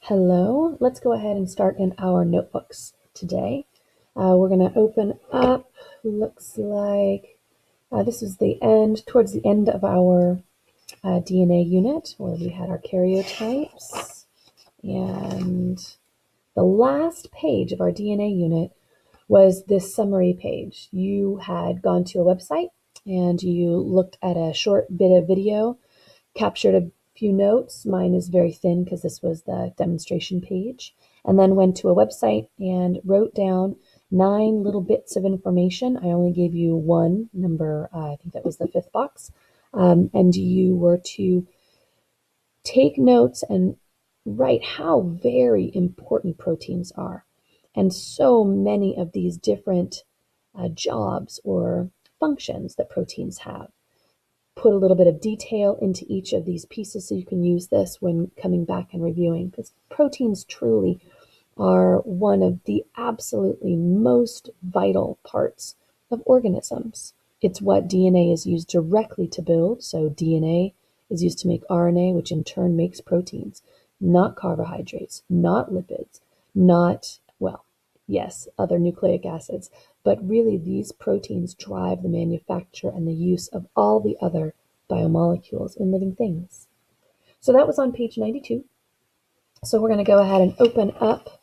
Hello, let's go ahead and start in our notebooks today. We're going to open up, looks like this is towards the end of our DNA unit where we had our karyotypes. And the last page of our DNA unit was this summary page. You had gone to a website and you looked at a short bit of video, captured a few notes. Mine is very thin because this was the demonstration page. And then went to a website and wrote down 9 little bits of information. I only gave you one number, I think that was the 5th box. And you were to take notes and write how very important proteins are. And so many of these different jobs or functions that proteins have. Put a little bit of detail into each of these pieces so you can use this when coming back and reviewing, because proteins truly are one of the absolutely most vital parts of organisms. It's what DNA is used directly to build. So DNA is used to make RNA, which in turn makes proteins, not carbohydrates, not lipids, not, well, yes, other nucleic acids, but really these proteins drive the manufacture and the use of all the other biomolecules in living things. So that was on page 92. So we're going to go ahead and open up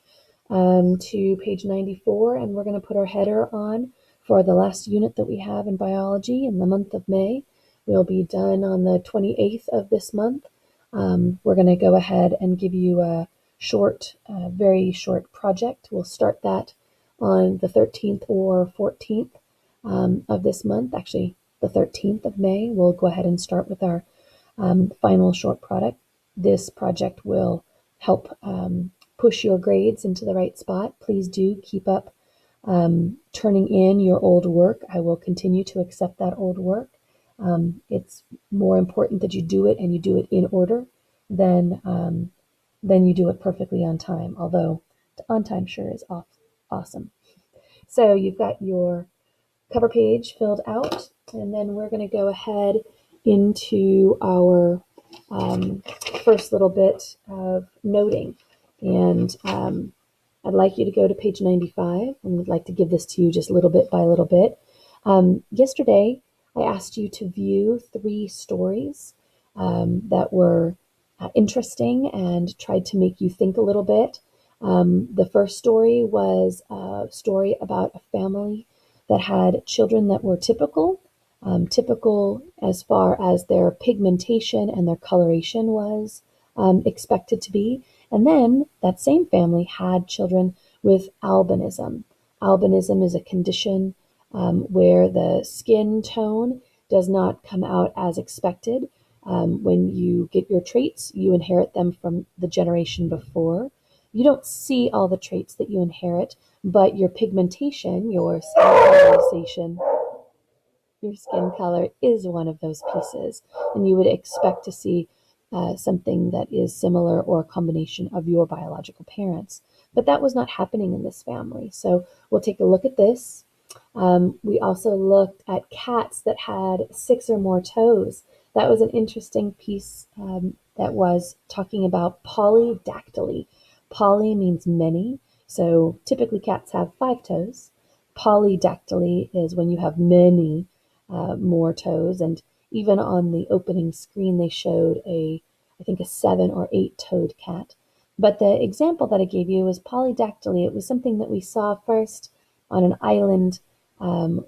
to page 94, and we're going to put our header on for the last unit that we have in biology in the month of May. We'll be done on the 28th of this month. We're going to go ahead and give you a very short project. We'll start that on the 13th or 14th of this month. Actually, the 13th of May, we'll go ahead and start with our final short product. This project will help push your grades into the right spot. Please do keep up turning in your old work. I will continue to accept that old work. It's more important that you do it and you do it in order than you do it perfectly on time, although on time sure is awesome. So you've got your cover page filled out, and then we're going to go ahead into our first little bit of noting. And I'd like you to go to page 95, and I'd like to give this to you just little bit by little bit. Yesterday, I asked you to view 3 stories that were interesting and tried to make you think a little bit. The first story was a story about a family that had children that were typical as far as their pigmentation and their coloration was expected to be. And then that same family had children with albinism. Albinism is a condition where the skin tone does not come out as expected. When you get your traits, you inherit them from the generation before. You don't see all the traits that you inherit, but your pigmentation, your skin color is one of those pieces, and you would expect to see something that is similar or a combination of your biological parents. But that was not happening in this family. So we'll take a look at this. We also looked at cats that had 6 or more toes. That was an interesting piece that was talking about polydactyly. Poly means many, so typically cats have 5 toes. Polydactyly is when you have many more toes, and even on the opening screen they showed I think a 7 or 8 toed cat. But the example that I gave you was polydactyly. It was something that we saw first on an island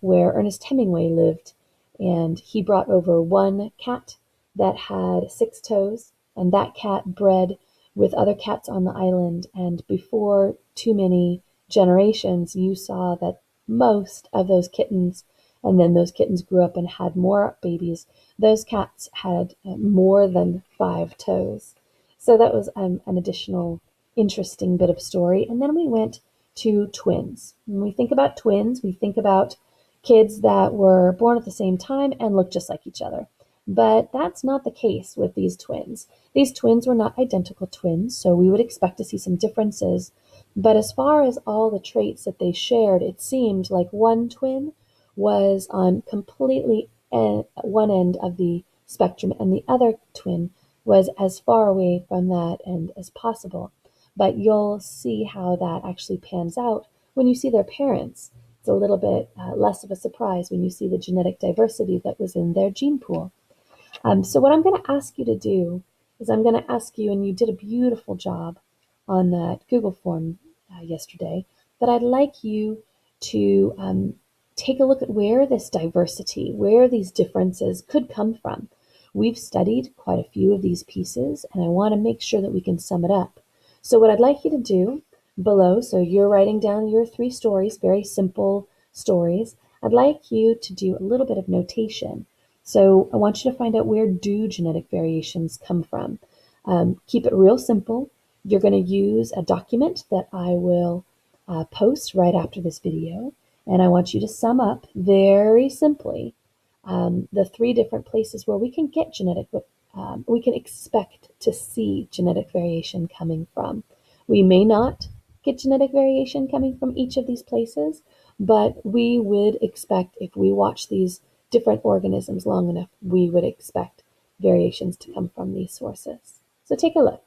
where Ernest Hemingway lived, and he brought over one cat that had 6 toes, and that cat bred with other cats on the island, and before too many generations you saw that most of those kittens, and then those kittens grew up and had more babies, those cats had more than 5 toes. So that was an additional interesting bit of story. And then we went to twins. When we think about twins, we think about kids that were born at the same time and look just like each other. But that's not the case with these twins. These twins were not identical twins, so we would expect to see some differences. But as far as all the traits that they shared, it seemed like one twin was on completely one end of the spectrum, and the other twin was as far away from that end as possible. but you'll see how that actually pans out when you see their parents. It's a little bit less of a surprise when you see the genetic diversity that was in their gene pool. So what I'm going to ask you to do is I'm going to ask you, and you did a beautiful job on that Google form yesterday, that I'd like you to take a look at where this diversity, where these differences could come from. We've studied quite a few of these pieces, and I want to make sure that we can sum it up. So what I'd like you to do below, so you're writing down your 3 stories, very simple stories. I'd like you to do a little bit of notation. So I want you to find out, where do genetic variations come from? Keep it real simple. You're going to use a document that I will post right after this video, and I want you to sum up very simply the 3 different places where we can get we can expect to see genetic variation coming from. We may not get genetic variation coming from each of these places, but we would expect, if we watch these different organisms long enough, we would expect variations to come from these sources. So take a look.